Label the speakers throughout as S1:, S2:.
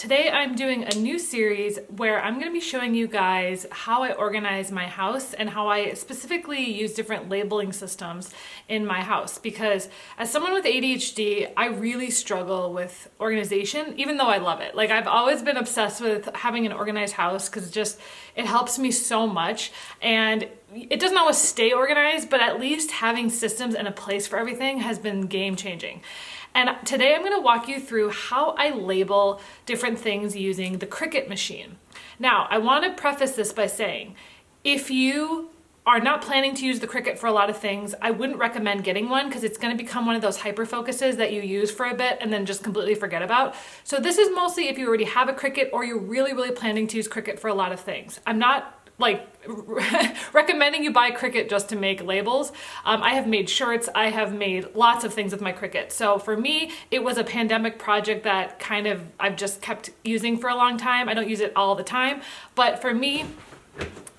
S1: Today I'm doing a new series where I'm going to be showing you guys how I organize my house and how I specifically use different labeling systems in my house, because as someone with ADHD, I really struggle with organization, even though I love it. Like, I've always been obsessed with having an organized house because it helps me so much, and it doesn't always stay organized, but at least having systems and a place for everything has been game changing. And today I'm going to walk you through how I label different things using the Cricut machine. Now, I want to preface this by saying, if you are not planning to use the Cricut for a lot of things, I wouldn't recommend getting one because it's going to become one of those hyper focuses that you use for a bit and then just completely forget about. So this is mostly if you already have a Cricut or you're really planning to use Cricut for a lot of things. I'm not recommending you buy Cricut just to make labels. I have made shirts, I have made lots of things with my Cricut. So for me, it was a pandemic project that I've just kept using for a long time. I don't use it all the time, but for me,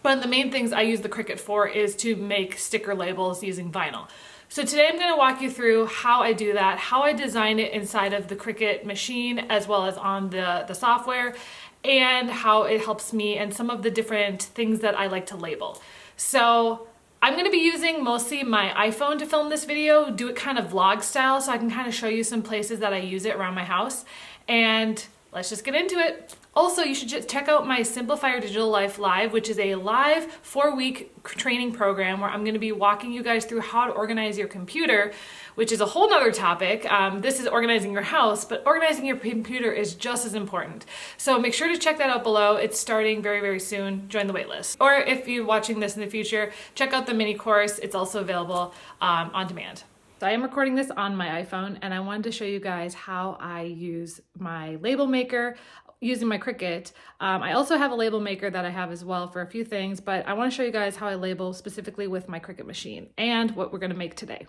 S1: one of the main things I use the Cricut for is to make sticker labels using vinyl. So today I'm going to walk you through how I do that, how I design it inside of the Cricut machine as well as on the software, and how it helps me and some of the different things that I like to label. So I'm going to be using mostly my iPhone to film this video, do it kind of vlog style so I can kind of show you some places that I use it around my house. And let's just get into it. Also, you should just check out my Simplify Your Digital Life Live, which is a live 4-week training program where I'm going to be walking you guys through how to organize your computer, which is a whole nother topic. This is organizing your house, but organizing your computer is just as important. So make sure to check that out below. It's starting very soon. Join the waitlist. Or if you're watching this in the future, check out the mini course. It's also available on demand. So I am recording this on my iPhone, and I wanted to show you guys how I use my label maker using my Cricut. I also have a label maker that I have as well for a few things, but I want to show you guys how I label specifically with my Cricut machine and what we're going to make today.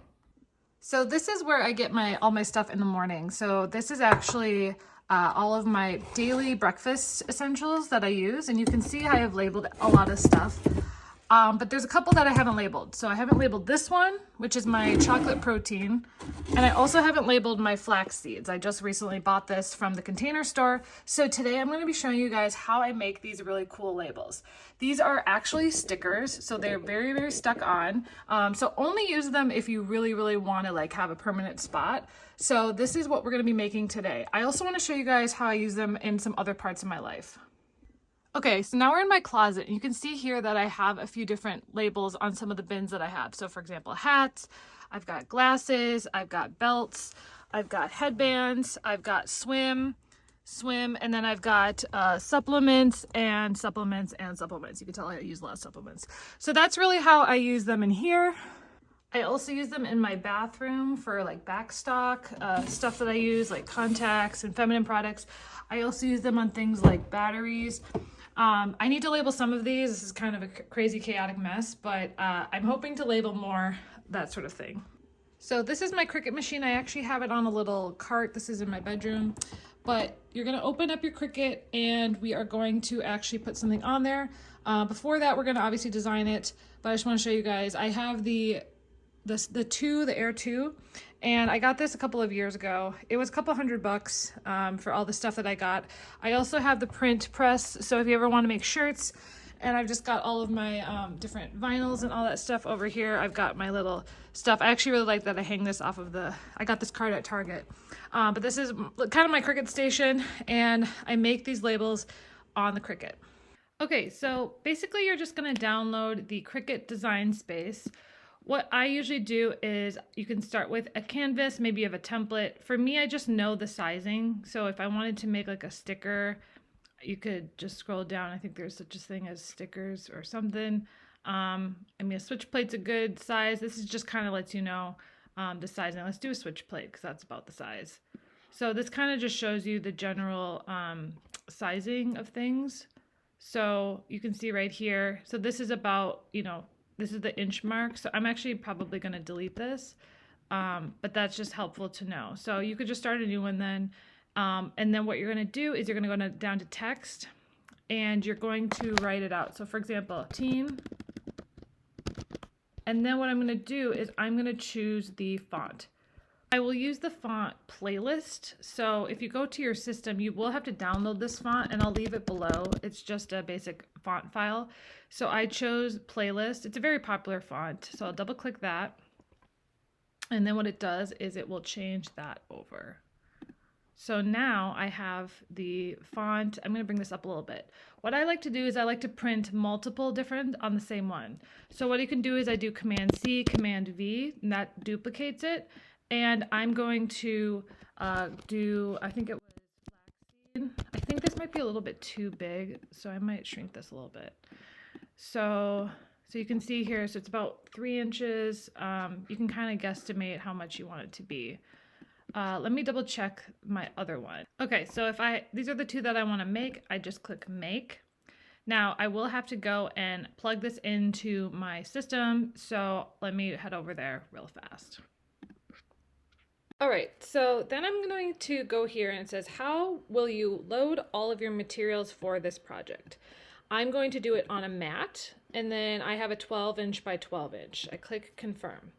S1: So this is where I get all my stuff in the morning. So this is actually all of my daily breakfast essentials that I use, and you can see I have labeled a lot of stuff. But there's a couple that I haven't labeled. So I haven't labeled this one, which is my chocolate protein. And I also haven't labeled my flax seeds. I just recently bought this from the Container Store. So today I'm going to be showing you guys how I make these really cool labels. These are actually stickers, so they're very stuck on. So only use them if you really want to have a permanent spot. So this is what we're going to be making today. I also want to show you guys how I use them in some other parts of my life. Okay, so now we're in my closet. You can see here that I have a few different labels on some of the bins that I have. So for example, hats, I've got glasses, I've got belts, I've got headbands, I've got swim, and then I've got supplements and supplements. You can tell I use a lot of supplements. So that's really how I use them in here. I also use them in my bathroom for backstock, stuff that I use like contacts and feminine products. I also use them on things like batteries. I need to label some of these. This is kind of a crazy chaotic mess, but I'm hoping to label more, that sort of thing. So this is my Cricut machine. I actually have it on a little cart. This is in my bedroom, but you're going to open up your Cricut and we are going to actually put something on there. Before that, we're going to obviously design it, but I just want to show you guys. I have the Air 2, and I got this a couple of years ago. It was a couple $100 for all the stuff that I got. I also have the print press, so if you ever want to make shirts, and I've just got all of my different vinyls and all that stuff over here. I've got my little stuff. I actually really like that I hang this off of I got this card at Target. But this is kind of my Cricut station, and I make these labels on the Cricut. Okay, so basically you're just going to download the Cricut design space. What I usually do is you can start with a canvas, maybe you have a template. For me, I just know the sizing. So if I wanted to make a sticker, you could just scroll down. I think there's such a thing as stickers or something. I mean, a switch plate's a good size. This is just kind of lets you know the sizing. Let's do a switch plate because that's about the size. So this kind of just shows you the general sizing of things. So you can see right here. So this is about, this is the inch mark, so I'm actually probably going to delete this, but that's just helpful to know. So you could just start a new one then, and then what you're going to do is you're going to go down to text, and you're going to write it out. So for example, teen, and then what I'm going to do is I'm going to choose the font. I will use the font Playlist. So if you go to your system, you will have to download this font, and I'll leave it below. It's just a basic font file. So I chose Playlist. It's a very popular font. So I'll double click that. And then what it does is it will change that over. So now I have the font. I'm going to bring this up a little bit. What I like to do is I like to print multiple different on the same one. So what you can do is I do Command C, Command V, and that duplicates it. And I'm going to do, I think it was flaxseed. I think this might be a little bit too big, so I might shrink this a little bit. So you can see here, so it's about 3 inches. You can kind of guesstimate how much you want it to be. Let me double check my other one. Okay, so these are the two that I want to make. I just click Make. Now I will have to go and plug this into my system. So let me head over there real fast. All right, so then I'm going to go here and it says, how will you load all of your materials for this project? I'm going to do it on a mat, and then I have a 12-inch by 12-inch. I click Confirm.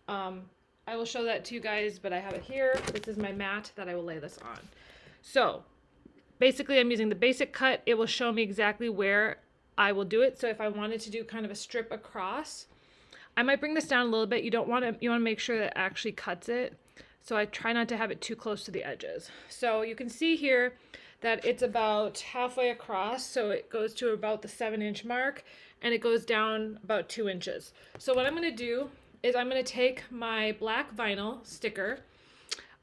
S1: I will show that to you guys, but I have it here. This is my mat that I will lay this on. So basically I'm using the basic cut. It will show me exactly where I will do it. So if I wanted to do kind of a strip across, I might bring this down a little bit. You want to make sure that it actually cuts it. So I try not to have it too close to the edges. So you can see here that it's about halfway across. So it goes to about the 7-inch mark, and it goes down about 2 inches. So what I'm going to do is I'm going to take my black vinyl sticker,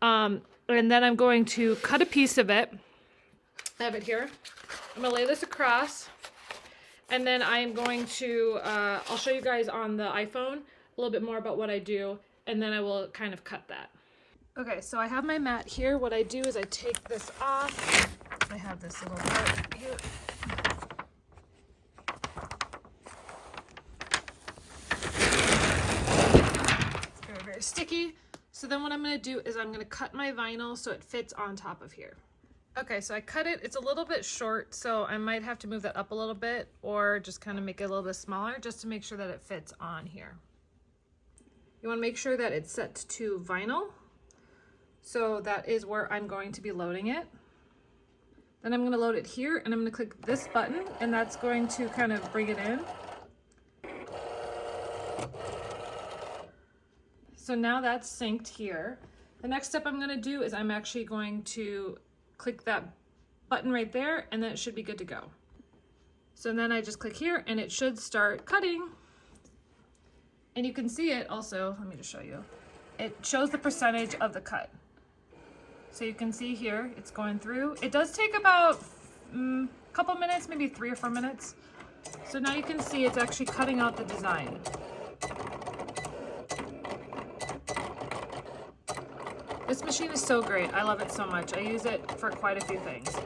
S1: and then I'm going to cut a piece of it. I have it here. I'm going to lay this across, and then I'm going to, I'll show you guys on the iPhone a little bit more about what I do, and then I will kind of cut that. Okay, so I have my mat here. What I do is I take this off. I have this little part here. It's very, very sticky. So then what I'm going to do is I'm going to cut my vinyl so it fits on top of here. Okay, so I cut it. It's a little bit short, so I might have to move that up a little bit or just kind of make it a little bit smaller just to make sure that it fits on here. You want to make sure that it's set to vinyl. So that is where I'm going to be loading it. Then I'm going to load it here, and I'm going to click this button, and that's going to kind of bring it in. So now that's synced here. The next step I'm going to do is I'm actually going to click that button right there, and then it should be good to go. So then I just click here, and it should start cutting. And you can see it also, let me just show you. It shows the percentage of the cut. So you can see here, it's going through. It does take about a couple minutes, maybe 3 or 4 minutes. So now you can see it's actually cutting out the design. This machine is so great. I love it so much. I use it for quite a few things.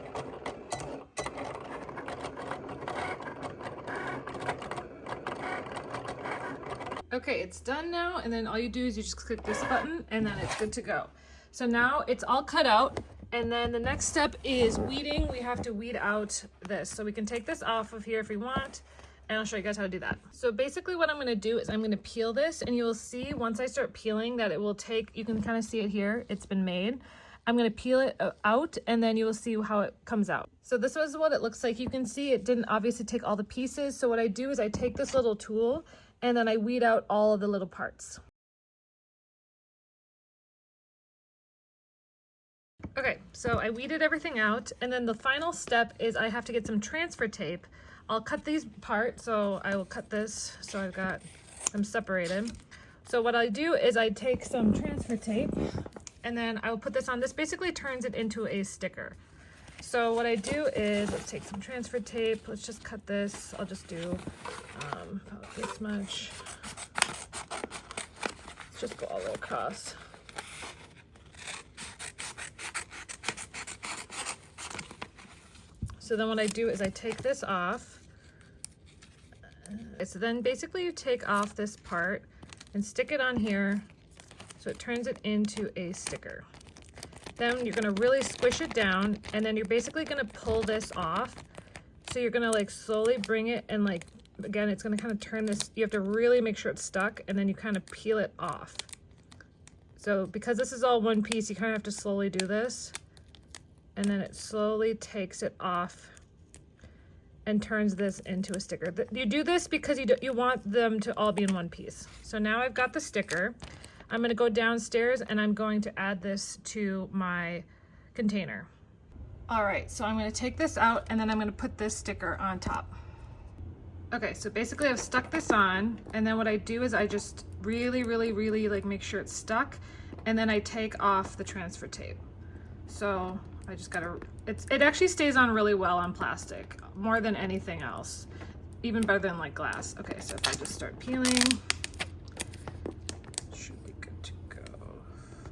S1: Okay, it's done now, and then all you do is you just click this button, and then it's good to go. So now it's all cut out, and then the next step is weeding. We have to weed out this. So we can take this off of here if we want, and I'll show you guys how to do that. So basically what I'm going to do is I'm going to peel this, and you will see once I start peeling that it will take, you can kind of see it here, it's been made. I'm going to peel it out, and then you will see how it comes out. So this was what it looks like. You can see it didn't obviously take all the pieces. So what I do is I take this little tool, and then I weed out all of the little parts. Okay, so I weeded everything out, and then the final step is I have to get some transfer tape. I'll cut these apart, so I will cut this so I've got them separated. So what I do is I take some transfer tape, and then I will put this on. This basically turns it into a sticker. So what I do is let's take some transfer tape. Let's just cut this. I'll just do about this much. Let's just go all the way across. So then what I do is I take this off. So then basically you take off this part and stick it on here so it turns it into a sticker. Then you're gonna really squish it down, and then you're basically gonna pull this off. So you're gonna like slowly bring it, and like, again, it's gonna kind of turn this, you have to really make sure it's stuck, and then you kind of peel it off. So because this is all one piece, you kind of have to slowly do this. And then it slowly takes it off and turns this into a sticker. You do this because you want them to all be in one piece. So now I've got the sticker. I'm gonna go downstairs and I'm going to add this to my container. All right, so I'm gonna take this out and then I'm gonna put this sticker on top. Okay, so basically I've stuck this on, and then what I do is I just really like make sure it's stuck, and then I take off the transfer tape. So I just gotta, it actually stays on really well on plastic, more than anything else, even better than like glass. Okay, so if I just start peeling, should be good to go.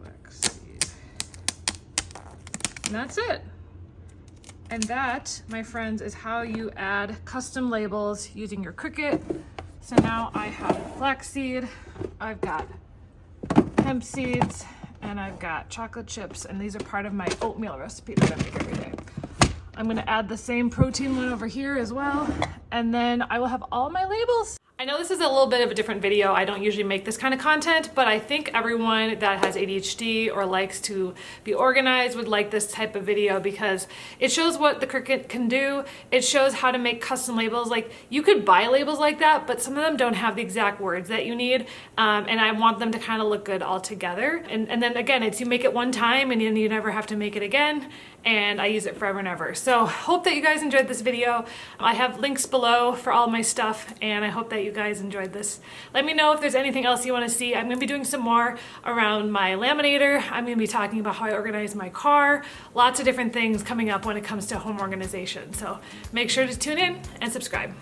S1: Flaxseed. And that's it. And that, my friends, is how you add custom labels using your Cricut. So now I have flaxseed, I've got hemp seeds, and I've got chocolate chips, and these are part of my oatmeal recipe that I make every day. I'm gonna add the same protein one over here as well, and then I will have all my labels. I know this is a little bit of a different video. I don't usually make this kind of content, but I think everyone that has ADHD or likes to be organized would like this type of video because it shows what the Cricut can do. It shows how to make custom labels. Like, you could buy labels like that, but some of them don't have the exact words that you need. And I want them to kind of look good all together. And then again, it's you make it one time and then you never have to make it again. And I use it forever and ever. So hope that you guys enjoyed this video. I have links below for all my stuff, and I hope that you guys enjoyed this. Let me know if there's anything else you want to see. I'm going to be doing some more around my laminator. I'm going to be talking about how I organize my car. Lots of different things coming up when it comes to home organization. So make sure to tune in and subscribe.